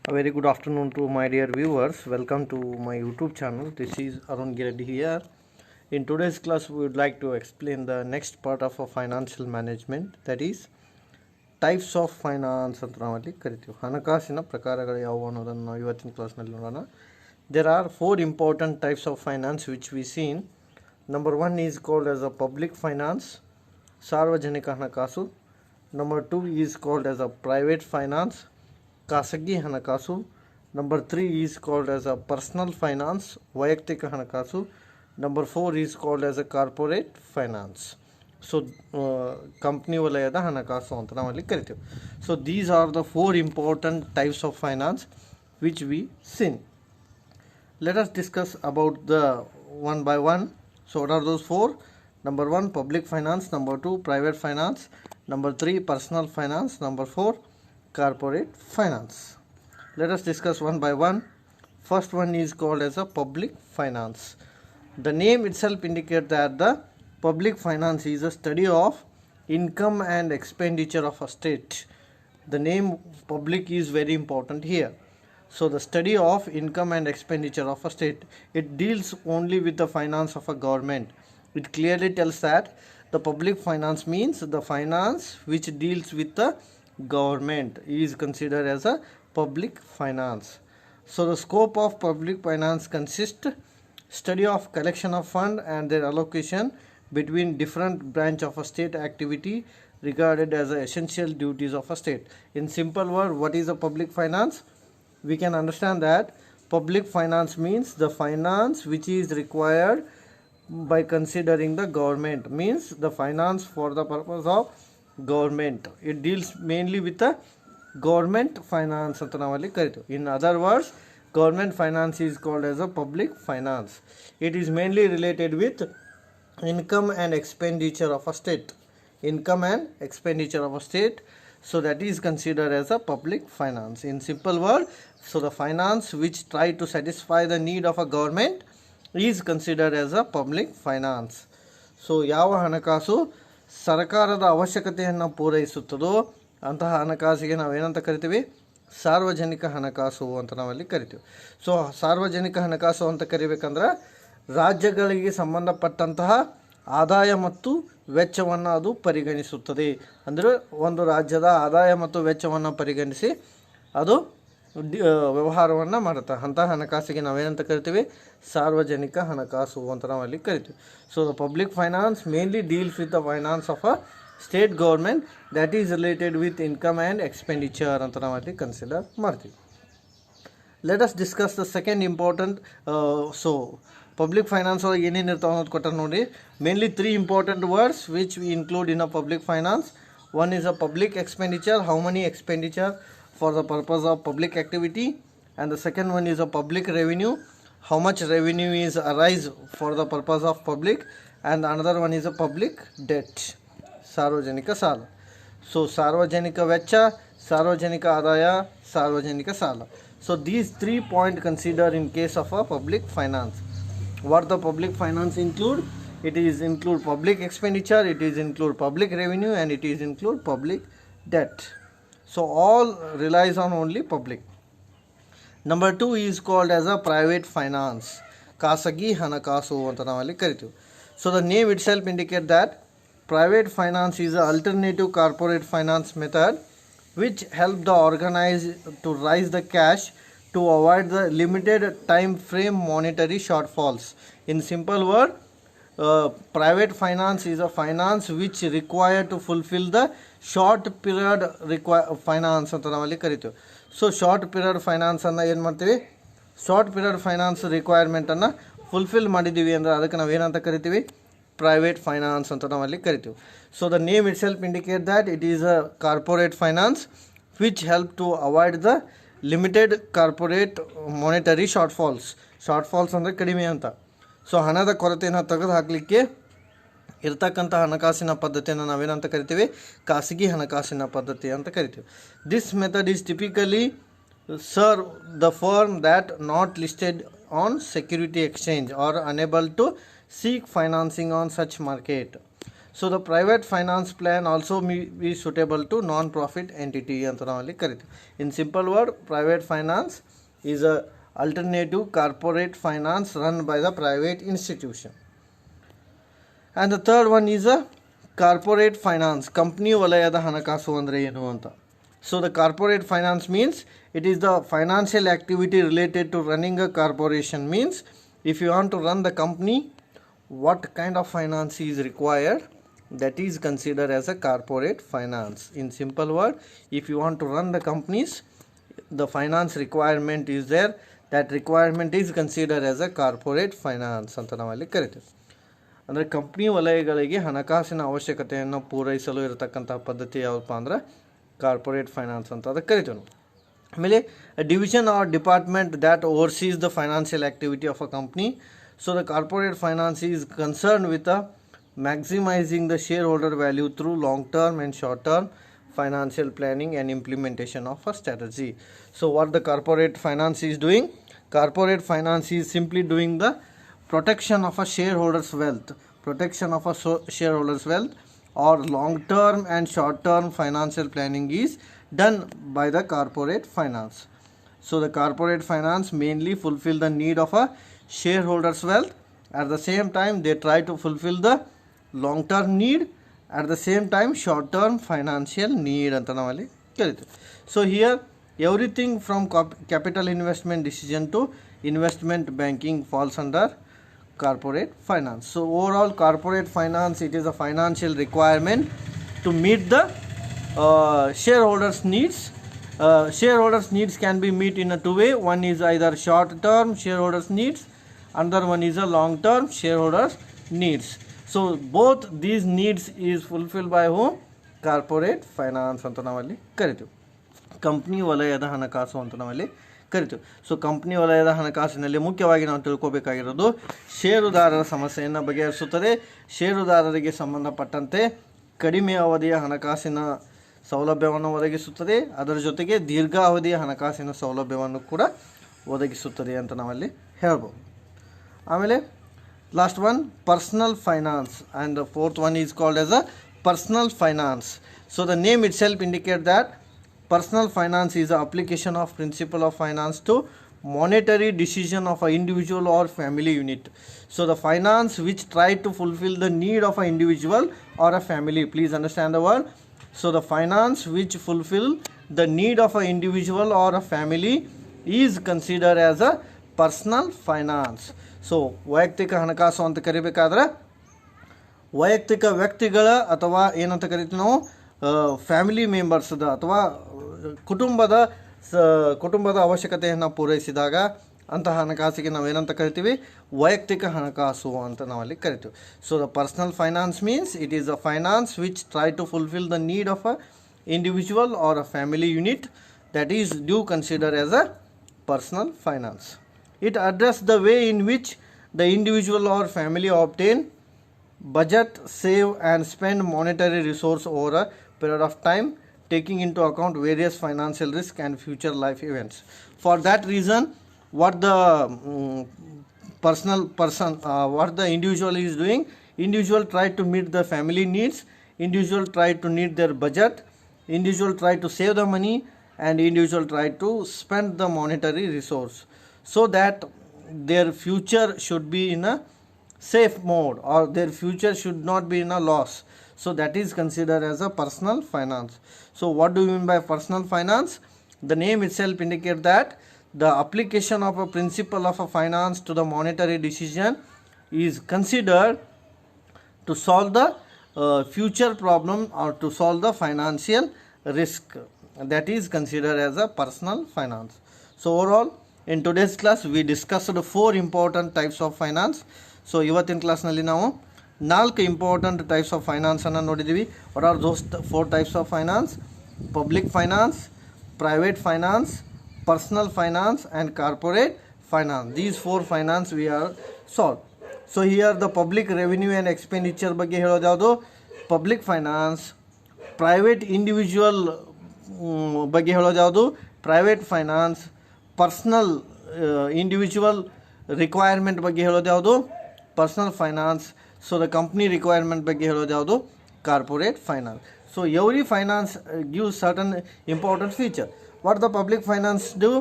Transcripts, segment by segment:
A very good afternoon to my dear viewers. Welcome to my YouTube channel. This is Arun Gireddy here. In today's class, we would like to explain the next part of a financial management, that is types of finance ಅಂತ ನಾವಲ್ಲಿ ಕರಿತೀವಿ. ಹಣಕಾಸಿನ ಪ್ರಕಾರಗಳು ಯಾವುವು ಅನ್ನೋದನ್ನು ನಾವು ಇವತ್ತಿನ ಕ್ಲಾಸ್ನಲ್ಲಿ ನೋಡೋಣ. There are four important types of finance which we seen. Number one is called as a public finance, ಸಾರ್ವಜನಿಕ ಹಣಕಾಸು. Number two is called as a private finance, ಖಾಸಗಿ ಹಣಕಾಸು. Number 3 is called as a personal finance, ವೈಯಕ್ತಿಕ ಹಣಕಾಸು. Number 4 is called as a corporate finance. So company ವಲಯದ ಹಣಕಾಸು ಅಂತ ನಾವಲ್ಲಿ ಕರಿತೀವಿ. So these are the four important types of finance which we seen. Let us discuss about the one by one. So what are those four? Number 1 public finance, number 2 private finance, number 3 personal finance, number 4 corporate finance. Let us discuss one by one. First one is called as a public finance. The name itself indicates that the public finance is a study of income and expenditure of a state. The name public is very important here. So the study of income and expenditure of a state, it deals only with the finance of a government. It clearly tells that the public finance means the finance which deals with the government is considered as a public finance. So the scope of public finance consists study of collection of fund and their allocation between different branch of a state activity regarded as the essential duties of a state. In simple word, what is a public finance? We can understand that public finance means the finance which is required by considering the government, means the finance for the purpose of government. It deals mainly with the government finance ಅಂತ ನಾವಲ್ಲಿ ಕರಿತೀವಿ. In other words, government finance is called as a public finance. It is mainly related with income and expenditure of a state. Income and expenditure of a state, so that is considered as a public finance. In simple word, so the finance which try to satisfy the need of a government is considered as a public finance. So ಯಾವ ಹಣಕಾಸು ಸರ್ಕಾರದ ಅವಶ್ಯಕತೆಯನ್ನು ಪೂರೈಸುತ್ತದೋ ಅಂತಹ ಹಣಕಾಸಿಗೆ ನಾವೇನಂತ ಕರಿತೀವಿ? ಸಾರ್ವಜನಿಕ ಹಣಕಾಸು ಅಂತ ನಾವಲ್ಲಿ ಕರಿತೀವಿ. ಸೊ ಸಾರ್ವಜನಿಕ ಹಣಕಾಸು ಅಂತ ಕರಿಬೇಕಂದ್ರೆ ರಾಜ್ಯಗಳಿಗೆ ಸಂಬಂಧಪಟ್ಟಂತಹ ಆದಾಯ ಮತ್ತು ವೆಚ್ಚವನ್ನು ಅದು ಪರಿಗಣಿಸುತ್ತದೆ. ಅಂದರೆ ಒಂದು ರಾಜ್ಯದ ಆದಾಯ ಮತ್ತು ವೆಚ್ಚವನ್ನು ಪರಿಗಣಿಸಿ ಅದು ವ್ಯವಹಾರವನ್ನು ಮಾಡುತ್ತೆ. ಅಂತಹ ಹಣಕಾಸಿಗೆ ನಾವೇನಂತ ಕರಿತೀವಿ? ಸಾರ್ವಜನಿಕ ಹಣಕಾಸು ಅಂತ ನಾವಲ್ಲಿ ಕರಿತೀವಿ. So the public finance mainly deals with the finance of a state government that is related with income and expenditure ಅಂತ ನಾವಲ್ಲಿ ಕನ್ಸಿಡರ್ ಮಾಡ್ತೀವಿ. Let us discuss the second important so public finance ಒಳಗೆ ಏನೇನು ಇರ್ತಾವೆ ಅನ್ನೋದು ಕೊಟ್ಟಾರ ನೋಡಿ. Mainly 3 important words which we include in a public finance. One is a public expenditure, how many expenditure for the purpose of public activity, and the second one is a public revenue, how much revenue is arise for the purpose of public, and another one is a public debt, ಸಾರ್ವಜನಿಕ ಸಾಲ. So ಸಾರ್ವಜನಿಕ ವೆಚ್ಚ, ಸಾರ್ವಜನಿಕ ಆದಾಯ, ಸಾರ್ವಜನಿಕ ಸಾಲ. So these 3 points consider in case of a public finance. What the public finance include? It is include public expenditure, it is include public revenue, and it is include public debt. So all relies on only public. Number 2 is called as a private finance, ಖಾಸಗಿ ಹಣಕಾಸು ಅಂತ ನಾವಲ್ಲಿ ಕರಿತೀವಿ. So the name itself indicates that private finance is an alternative corporate finance method which help the organized to raise the cash to avoid the limited time frame monetary shortfalls. In simple word, private finance is a finance which required to fulfill the short period finance ಅಂತ ನಾವಲ್ಲಿ ಕರಿತೀವಿ. So short period ಫೈನಾನ್ಸನ್ನು ಏನು ಮಾಡ್ತೀವಿ? Short period finance ರಿಕ್ವೈರ್ಮೆಂಟನ್ನು fulfil ಮಾಡಿದ್ದೀವಿ ಅಂದರೆ ಅದಕ್ಕೆ ನಾವು ಏನಂತ ಕರಿತೀವಿ? ಪ್ರೈವೇಟ್ ಫೈನಾನ್ಸ್ ಅಂತ ನಾವಲ್ಲಿ ಕರಿತೀವಿ. So the name itself indicate that it is a corporate finance which help to avoid the limited corporate monetary shortfalls ಅಂದರೆ ಕಡಿಮೆ ಅಂತ. ಸೊ ಹಣದ ಕೊರತೆಯನ್ನು ತೆಗೆದು ಹಾಕಲಿಕ್ಕೆ ಇರ್ತಕ್ಕಂಥ ಹಣಕಾಸಿನ ಪದ್ಧತಿಯನ್ನು ನಾವೇನಂತ ಕರಿತೀವಿ? ಖಾಸಗಿ ಹಣಕಾಸಿನ ಪದ್ಧತಿ ಅಂತ ಕರಿತೀವಿ. This method is typically serve the firm that not listed on security exchange are unable to seek financing on such market. So the private finance plan also be suitable to non profit entity ಅಂತ ನಾವಲ್ಲಿ ಕರಿತೀವಿ. In simple word, private finance is a alternative corporate finance run by the private institution. And the third one is a corporate finance, company ವಲಯದ ಹಣಕಾಸು ಅಂದರೆ ಏನು ಅಂತ. So the corporate finance means it is the financial activity related to running a corporation. Means if you want to run the company, what kind of finance is required, that is considered as a corporate finance. In simple word, if you want to run the companies, the finance requirement is there, that requirement is considered as a corporate finance ಅಂತ ನಾವಲ್ಲಿ ಕರಿತೀವಿ. ಅಂದರೆ company ವಲಯಗಳಿಗೆ ಹಣಕಾಸಿನ ಅವಶ್ಯಕತೆಯನ್ನು ಪೂರೈಸಲು ಇರತಕ್ಕಂಥ ಪದ್ಧತಿ ಯಾವಪ್ಪ ಅಂದ್ರೆ ಕಾರ್ಪೊರೇಟ್ ಫೈನಾನ್ಸ್ ಅಂತ ಅದಕ್ಕೆ ಕರಿತೀವಿ ನಾವು. ಆಮೇಲೆ division or department that oversees the financial activity of a company. So the corporate finance is concern with maximising the shareholder value through long term and short term financial planning and implementation of a strategy. So what the corporate finance is doing? Corporate finance is simply doing the protection of a shareholder's wealth, protection of a shareholder's wealth, or long term and short term financial planning is done by the corporate finance. So the corporate finance mainly fulfill the need of a shareholder's wealth. At the same time they try to fulfill the long term need, at the same time short term financial need ಅಂತ ನಾವಲ್ಲಿ ಕರಿತೀವಿ. So here everything from capital investment decision to investment banking falls under corporate finance. So overall corporate finance, it is a financial requirement to meet the shareholders needs. Shareholders needs can be met in a two way. One is either short term shareholders needs, another one is a long term shareholders needs. So both these needs is fulfilled by whom? Corporate finance ಅಂತ ನಾವಲ್ಲಿ ಕರಿತೀವಿ. Company ವಲಯದ ಹಣಕಾಸು ಅಂತ ನಾವಲ್ಲಿ ಕರಿತೀವಿ. So company ವಲಯದ ಹಣಕಾಸಿನಲ್ಲಿ ಮುಖ್ಯವಾಗಿ ನಾವು ತಿಳ್ಕೊಬೇಕಾಗಿರೋದು ಷೇರುದಾರರ ಸಮಸ್ಯೆಯನ್ನು ಬಗೆಹರಿಸುತ್ತದೆ. ಷೇರುದಾರರಿಗೆ ಸಂಬಂಧಪಟ್ಟಂತೆ ಕಡಿಮೆ ಅವಧಿಯ ಹಣಕಾಸಿನ ಸೌಲಭ್ಯವನ್ನು ಒದಗಿಸುತ್ತದೆ. ಅದರ ಜೊತೆಗೆ ದೀರ್ಘಾವಧಿಯ ಹಣಕಾಸಿನ ಸೌಲಭ್ಯವನ್ನು ಕೂಡ ಒದಗಿಸುತ್ತದೆ ಅಂತ ನಾವಲ್ಲಿ ಹೇಳ್ಬೋದು. ಆಮೇಲೆ last one, personal finance, and the fourth one is called as a personal finance. So the name itself indicates that personal finance is the application of principle of finance to monetary decision of an individual or family unit. So the finance which try to fulfill the need of an individual or a family, please understand the word. So the finance which fulfill the need of an individual or a family is considered as a personal finance. So ವೈಯಕ್ತಿಕ ಹಣಕಾಸು ಅಂತ ಕರಿಬೇಕಾದ್ರೆ ವೈಯಕ್ತಿಕ ವ್ಯಕ್ತಿಗಳ ಅಥವಾ ಏನಂತ ಕರಿತೀವಿ ನಾವು family ಮೆಂಬರ್ಸ್ದ ಅಥವಾ ಕುಟುಂಬದ ಅವಶ್ಯಕತೆಯನ್ನು ಪೂರೈಸಿದಾಗ ಅಂತಹ ಹಣಕಾಸಿಗೆ ನಾವೇನಂತ ಕರಿತೀವಿ? ವೈಯಕ್ತಿಕ ಹಣಕಾಸು ಅಂತ ನಾವಲ್ಲಿ ಕರಿತೀವಿ. So the personal finance means it is a finance which try to fulfil the need of a individual or a family unit, that is due considered as a personal finance. It addresses the way in which the individual or family obtain, budget, save and spend monetary resource over a period of time, taking into account various financial risk and future life events. For that reason, what the what the individual is doing, individual try to meet the family needs, individual try to meet their budget, individual try to save the money, and individual try to spend the monetary resource, so that their future should be in a safe mode, or their future should not be in a loss. So that is considered as a personal finance. So what do you mean by personal finance? The name itself indicates that the application of a principle of a finance to the monetary decision is considered to solve the future problem or to solve the financial risk. That is considered as a personal finance. So overall, in today's class we discussed 4 important types of finance. So ಇವತ್ತಿನ ಕ್ಲಾಸ್ನಲ್ಲಿ ನಾವು 4 important types of ಫೈನಾನ್ಸನ್ನು ನೋಡಿದ್ದೀವಿ. What are those 4 types of finance? Public finance, private finance, personal finance and corporate finance. These 4 finance we are solve. So here the public revenue and expenditure ಬಗ್ಗೆ ಹೇಳೋದು ಯಾವುದು? Public finance. Private individual ಬಗ್ಗೆ ಹೇಳೋದು ಯಾವುದು? Private finance. Personal individual requirement ಬಗ್ಗೆ ಹೇಳೋದು ಯಾವುದು? Personal finance. So the company requirement ಬಗ್ಗೆ ಹೇಳೋದು ಯಾವುದು? Corporate finance. So every finance give certain important feature. What the public finance do?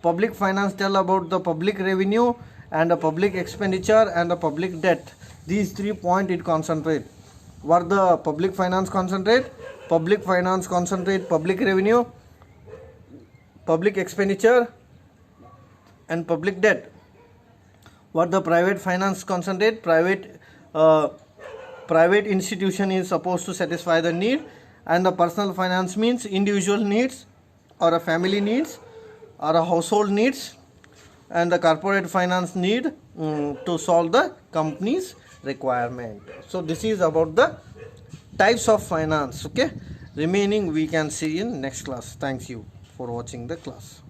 Public finance tell about the public revenue and the public expenditure and the public debt. These 3 points it concentrate. What the public finance concentrate? Public finance concentrate public revenue, public expenditure and public debt. What the private finance concentrate? Private institution is supposed to satisfy the need, and the personal finance means individual needs or a family needs or a household needs, and the corporate finance need to solve the company's requirement. So this is about the types of finance. Okay, remaining we can see in next class. Thanks you for watching the class.